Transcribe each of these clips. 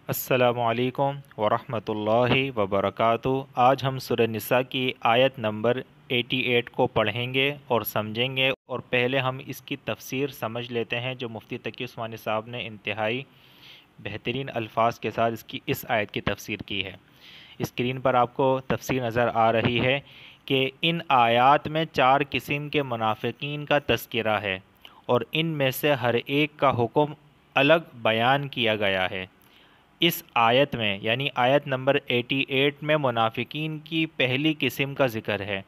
السلام علیکم ورحمۃ اللہ وبرکاتہ۔ آج ہم سورہ نساء کی آیت نمبر 88 کو پڑھیں گے اور سمجھیں گے، اور پہلے ہم اس کی تفسیر سمجھ لیتے ہیں جو مفتی تقی عثمانی صاحب نے انتہائی بہترین الفاظ کے ساتھ اس آیت کی تفسیر کی ہے۔ اسکرین پر آپ کو تفسیر نظر آ رہی ہے کہ ان آیات میں 4 قسم کے منافقین کا تذکرہ ہے، اور ان میں سے ہر ایک کا حکم الگ بیان کیا گیا ہے۔ اس آیت میں یعنی آیت نمبر 88 میں منافقین کی پہلی قسم کا ذکر ہے۔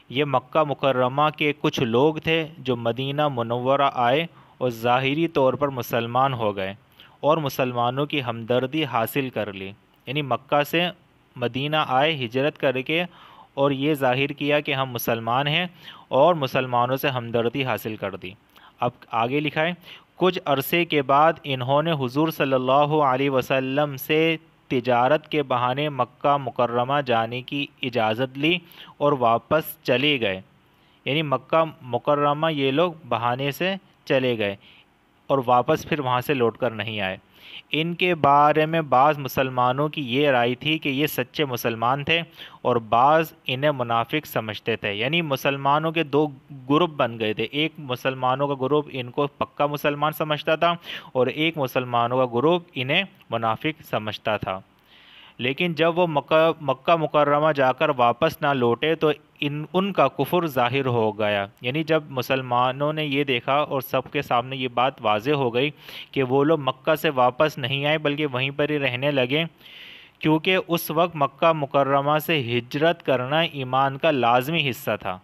یہ مکہ مکرمہ کے کچھ لوگ تھے جو مدینہ منورہ آئے اور ظاہری طور پر مسلمان ہو گئے اور مسلمانوں کی ہمدردی حاصل کر لی، یعنی مکہ سے مدینہ آئے ہجرت کر کے، اور یہ ظاہر کیا کہ ہم مسلمان ہیں اور مسلمانوں سے ہمدردی حاصل کر دی۔ اب آگے لکھا ہے، کچھ عرصے کے بعد انہوں نے حضور صلی اللہ علیہ وسلم سے تجارت کے بہانے مکہ مکرمہ جانے کی اجازت لی اور واپس چلے گئے، یعنی مکہ مکرمہ یہ لوگ بہانے سے چلے گئے اور واپس پھر وہاں سے لوٹ کر نہیں آئے۔ ان کے بارے میں بعض مسلمانوں کی یہ رائے تھی کہ یہ سچے مسلمان تھے، اور بعض انہیں منافق سمجھتے تھے، یعنی مسلمانوں کے 2 گروپ بن گئے تھے۔ ایک مسلمانوں کا گروپ ان کو پکا مسلمان سمجھتا تھا، اور ایک مسلمانوں کا گروپ انہیں منافق سمجھتا تھا۔ لیکن جب وہ مکہ مکرمہ جا کر واپس نہ لوٹے تو ان کا کفر ظاہر ہو گیا، یعنی جب مسلمانوں نے یہ دیکھا اور سب کے سامنے یہ بات واضح ہو گئی کہ وہ لوگ مکہ سے واپس نہیں آئے بلکہ وہیں پر ہی رہنے لگے، کیونکہ اس وقت مکہ مکرمہ سے ہجرت کرنا ایمان کا لازمی حصہ تھا،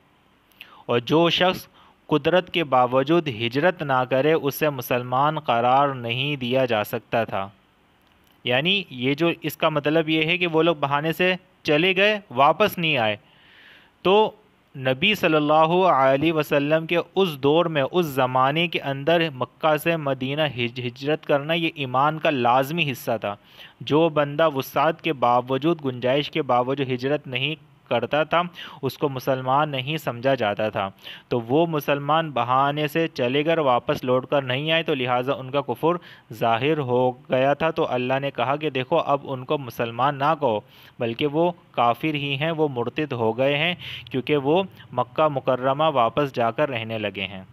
اور جو شخص قدرت کے باوجود ہجرت نہ کرے اسے مسلمان قرار نہیں دیا جا سکتا تھا۔ یعنی یہ جو اس کا مطلب یہ ہے کہ وہ لوگ بہانے سے چلے گئے، واپس نہیں آئے، تو نبی صلی اللہ علیہ وسلم کے اس دور میں، اس زمانے کے اندر مکہ سے مدینہ ہجرت کرنا یہ ایمان کا لازمی حصہ تھا۔ جو بندہ وسعت کے باوجود، گنجائش کے باوجود ہجرت نہیں کرتا تھا اس کو مسلمان نہیں سمجھا جاتا تھا، تو وہ مسلمان بہانے سے چلے گئے، واپس لوٹ کر نہیں آئے، تو لہٰذا ان کا کفر ظاہر ہو گیا تھا۔ تو اللہ نے کہا کہ دیکھو اب ان کو مسلمان نہ کہو بلکہ وہ کافر ہی ہیں، وہ مرتد ہو گئے ہیں، کیونکہ وہ مکہ مکرمہ واپس جا کر رہنے لگے ہیں۔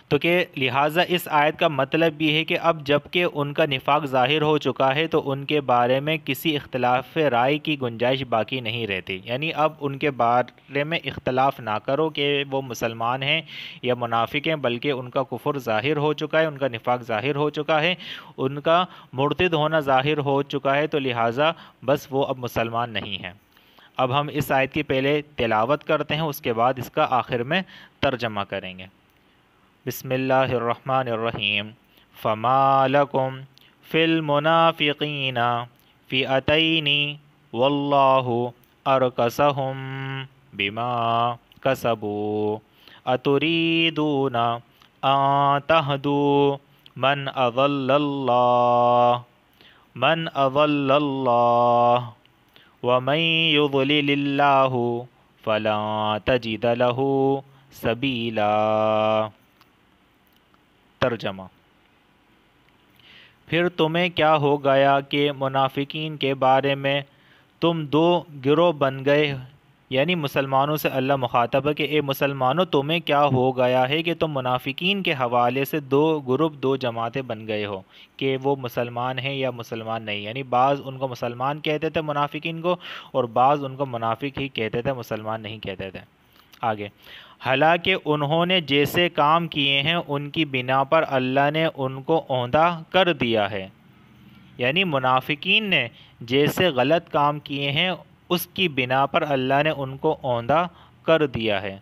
تو کہ لہٰذا اس آیت کا مطلب یہ ہے کہ اب جب کہ ان کا نفاق ظاہر ہو چکا ہے تو ان کے بارے میں کسی اختلاف رائے کی گنجائش باقی نہیں رہتی، یعنی اب ان کے بارے میں اختلاف نہ کرو کہ وہ مسلمان ہیں یا منافق ہیں، بلکہ ان کا کفر ظاہر ہو چکا ہے، ان کا نفاق ظاہر ہو چکا ہے، ان کا مرتد ہونا ظاہر ہو چکا ہے، تو لہٰذا بس وہ اب مسلمان نہیں ہیں۔ اب ہم اس آیت کی پہلے تلاوت کرتے ہیں، اس کے بعد اس کا آخر میں ترجمہ کریں گے۔ بسم اللہ الرحمن الرحیم۔ فما لکم فی المنافقین فئتین واللہ ارکسہم بما کسبوا اتریدون ان تہدوا من اضل اللہ ومن یضلل اللہ فلا تجد له سبیلا۔ ترجمہ: پھر تمہیں کیا ہو گیا کہ منافقین کے بارے میں تم 2 گروہ بن گئے، یعنی مسلمانوں سے اللہ مخاطب ہے کہ اے مسلمانوں تمہیں کیا ہو گیا ہے کہ تم منافقین کے حوالے سے 2 گروپ 2 جماعتیں بن گئے ہو کہ وہ مسلمان ہیں یا مسلمان نہیں، یعنی بعض ان کو مسلمان کہتے تھے منافقین کو، اور بعض ان کو منافق ہی کہتے تھے، مسلمان نہیں کہتے تھے۔ آگے، حالانکہ انہوں نے جیسے کام کیے ہیں ان کی بنا پر اللہ نے ان کو اوندھا کر دیا ہے، یعنی منافقین نے جیسے غلط کام کیے ہیں اس کی بنا پر اللہ نے ان کو اوندھا کر دیا ہے۔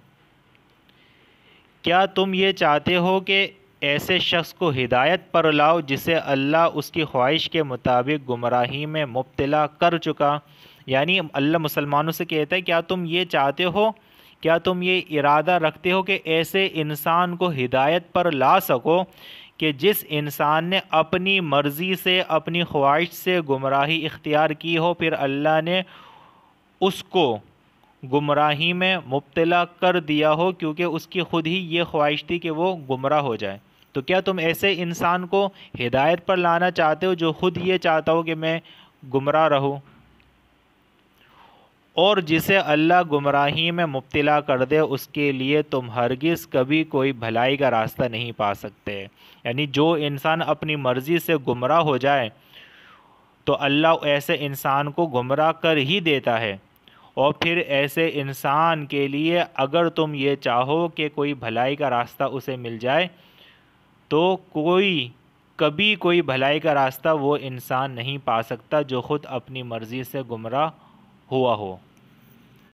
کیا تم یہ چاہتے ہو کہ ایسے شخص کو ہدایت پر لاؤ جسے اللہ اس کی خواہش کے مطابق گمراہی میں مبتلا کر چکا؟ یعنی اللہ مسلمانوں سے کہتا ہے کیا تم یہ چاہتے ہو، کیا تم یہ ارادہ رکھتے ہو کہ ایسے انسان کو ہدایت پر لا سکو کہ جس انسان نے اپنی مرضی سے، اپنی خواہش سے گمراہی اختیار کی ہو، پھر اللہ نے اس کو گمراہی میں مبتلا کر دیا ہو، کیونکہ اس کی خود ہی یہ خواہش تھی کہ وہ گمراہ ہو جائے۔ تو کیا تم ایسے انسان کو ہدایت پر لانا چاہتے ہو جو خود یہ چاہتا ہو کہ میں گمراہ رہوں؟ اور جسے اللہ گمراہی میں مبتلا کر دے اس کے لیے تم ہرگز کبھی کوئی بھلائی کا راستہ نہیں پا سکتے۔ یعنی جو انسان اپنی مرضی سے گمراہ ہو جائے تو اللہ ایسے انسان کو گمراہ کر ہی دیتا ہے، اور پھر ایسے انسان کے لیے اگر تم یہ چاہو کہ کوئی بھلائی کا راستہ اسے مل جائے تو کبھی کوئی بھلائی کا راستہ وہ انسان نہیں پا سکتا جو خود اپنی مرضی سے گمراہ ہوا ہو۔